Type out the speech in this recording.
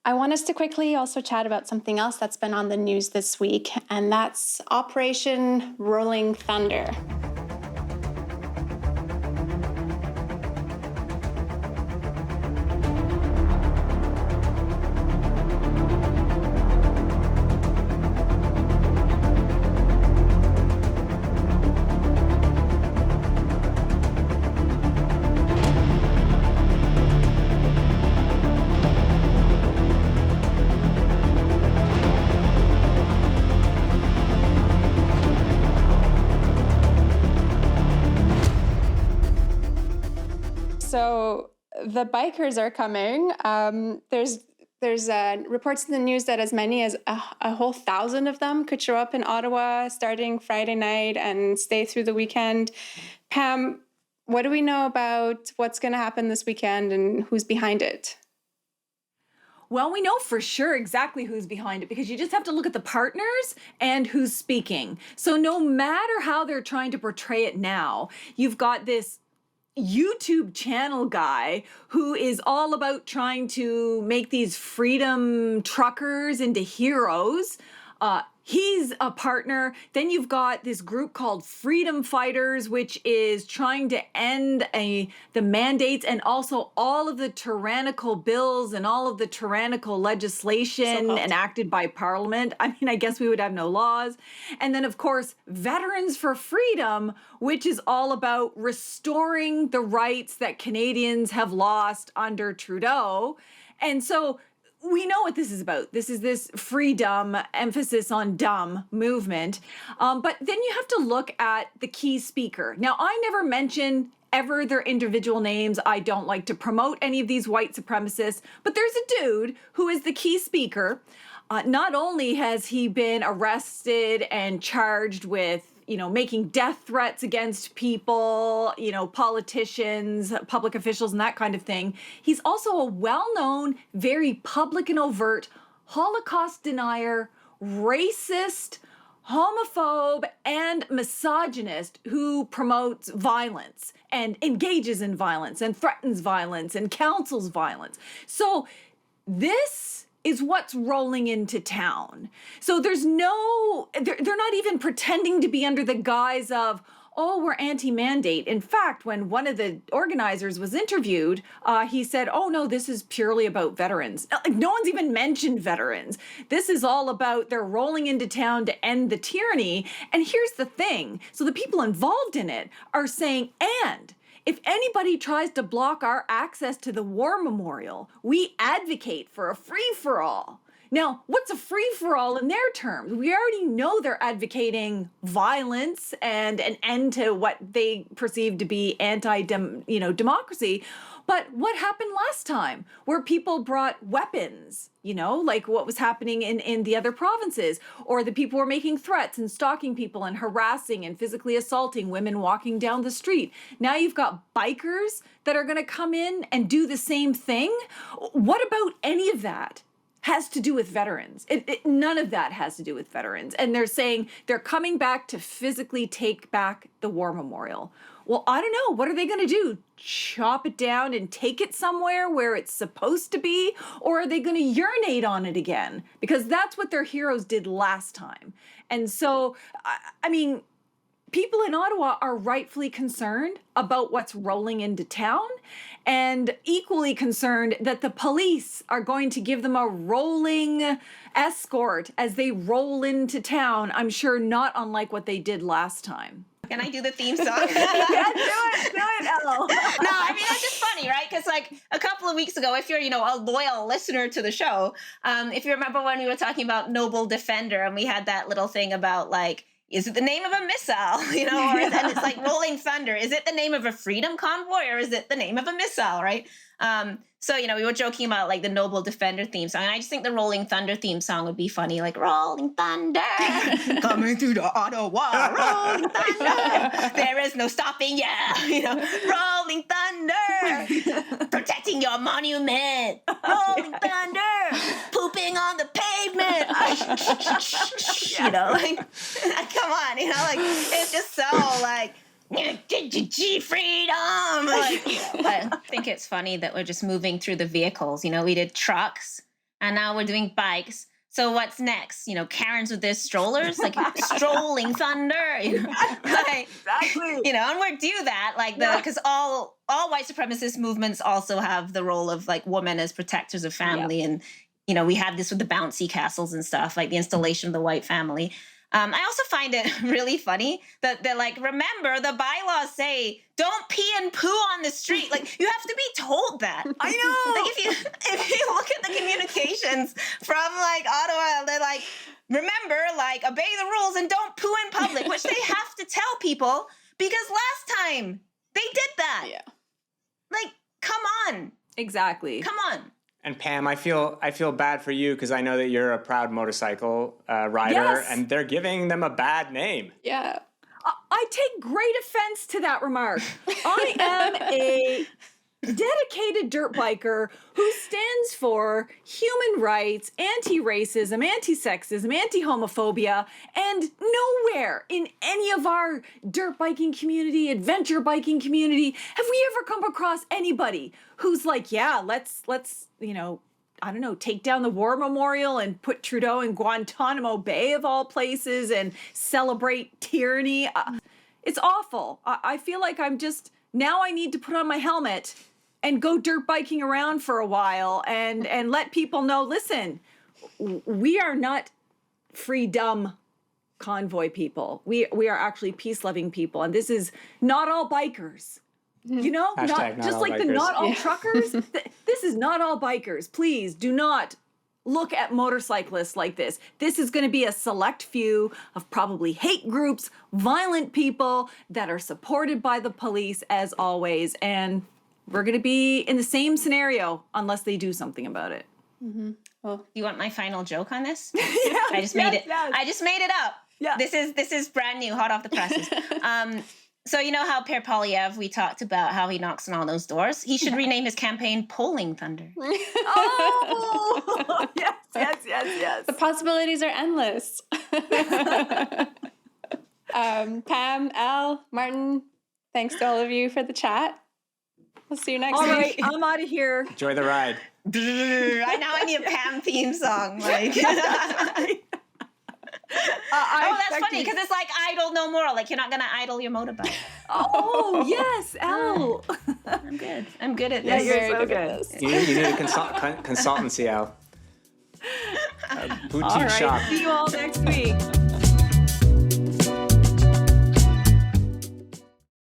I want us to quickly also chat about something else that's been on the news this week, and that's Operation Rolling Thunder. So the bikers are coming. There's reports in the news that as many as a whole 1,000 of them could show up in Ottawa starting Friday night and stay through the weekend. Pam, what do we know about what's going to happen this weekend and who's behind it? Well, we know for sure exactly who's behind it because you just have to look at the partners and who's speaking. So no matter how they're trying to portray it now, you've got this YouTube channel guy who is all about trying to make these freedom truckers into heroes. He's a partner. Then you've got this group called Freedom Fighters, which is trying to end the mandates and also all of the tyrannical bills and all of the tyrannical legislation enacted by Parliament. I mean, I guess we would have no laws. And then, of course, Veterans for Freedom, which is all about restoring the rights that Canadians have lost under Trudeau. And so we know what this is about. This is this freedom, emphasis on dumb movement. But then you have to look at the key speaker. Now, I never mention ever their individual names. I don't like to promote any of these white supremacists, but there's a dude who is the key speaker. Not only has he been arrested and charged with making death threats against people, politicians, public officials, and that kind of thing. He's also a well-known, very public and overt Holocaust denier, racist, homophobe, and misogynist who promotes violence and engages in violence and threatens violence and counsels violence. So this is what's rolling into town. So they're not even pretending to be under the guise of, oh, we're anti-mandate. In fact, when one of the organizers was interviewed, he said, oh, no, this is purely about veterans. No one's even mentioned veterans. This is all about they're rolling into town to end the tyranny. And here's the thing. So the people involved in it are saying, and if anybody tries to block our access to the war memorial, we advocate for a free-for-all. Now, what's a free-for-all in their terms? We already know they're advocating violence and an end to what they perceive to be democracy. But what happened last time where people brought weapons, like what was happening in the other provinces, or the people were making threats and stalking people and harassing and physically assaulting women walking down the street. Now you've got bikers that are going to come in and do the same thing. What about any of that has to do with veterans? None of that has to do with veterans. And they're saying they're coming back to physically take back the war memorial. Well, I don't know. What are they going to do? Chop it down and take it somewhere where it's supposed to be? Or are they going to urinate on it again? Because that's what their heroes did last time. And so, I mean, people in Ottawa are rightfully concerned about what's rolling into town and equally concerned that the police are going to give them a rolling escort as they roll into town. I'm sure not unlike what they did last time. Can I do the theme song? Yeah, do it, Elle. No, I mean, that's just funny, right? Because like a couple of weeks ago, if you're, a loyal listener to the show, if you remember when we were talking about Noble Defender and we had that little thing about like, is it the name of a missile? And it's like Rolling Thunder. Is it the name of a freedom convoy or is it the name of a missile, right? So, we were joking about like the Noble Defender theme song. And I just think the Rolling Thunder theme song would be funny, like Rolling Thunder, coming through the Ottawa, Rolling Thunder. There is no stopping, Rolling Thunder, protecting your monument, Rolling Thunder, pooping on the pavement. Come on, it's just so like, freedom. I think it's funny that we're just moving through the vehicles. We did trucks, and now we're doing bikes. So what's next? You know, Karens with their strollers, like strolling thunder. You know, like, Exactly. You know, and we're due that, like because all white supremacist movements also have the role of like women as protectors of family, and you know, we have this with the bouncy castles and stuff, like the installation of the white family. I also find it really funny that they're like, remember, the bylaws say don't pee and poo on the street. Like, you have to be told that. I know. Like, if you look at the communications from like Ottawa, they're like, remember, like, obey the rules and don't poo in public, which they have to tell people because last time they did that. Yeah. Like, come on. Exactly. Come on. And Pam, I feel bad for you because I know that you're a proud motorcycle rider, Yes. and they're giving them a bad name. Yeah. I take great offense to that remark. I am a dedicated dirt biker who stands for human rights, anti-racism, anti-sexism, anti-homophobia, and nowhere in any of our dirt biking community, adventure biking community, have we ever come across anybody who's like, yeah, let's you know, I don't know, take down the war memorial and put Trudeau in Guantanamo Bay of all places and celebrate tyranny. It's awful. I feel like now I need to put on my helmet and go dirt biking around for a while and let people know, listen, we are not free, dumb convoy people. We are actually peace-loving people. And this is not all bikers. You know, Hashtag not just all like the bikers. not all truckers. This is not all bikers. Please do not look at motorcyclists like this. This is going to be a select few of probably hate groups, violent people that are supported by the police as always. And we're going to be in the same scenario unless they do something about it. Mm-hmm. Well, You want my final joke on this? Yeah, I just made it. yes. I just made it up. Yeah. This is brand new, hot off the presses. So you know how Per Polyev, we talked about how he knocks on all those doors. He should rename his campaign Polling Thunder. Oh, yes. the possibilities are endless. Pam, Al, Martin, thanks to all of you for the chat. We'll see you next All week. right, I'm out of here. Enjoy the ride. I need a Pam theme song. Like, that's funny because it's like idle no more. Like, you're not gonna idle your motorbike. Oh, yes, Al. I'm good at Yeah, this. you're Very so good at good. this. You need a consultancy, Al. A boutique All right, shop. see you all next week.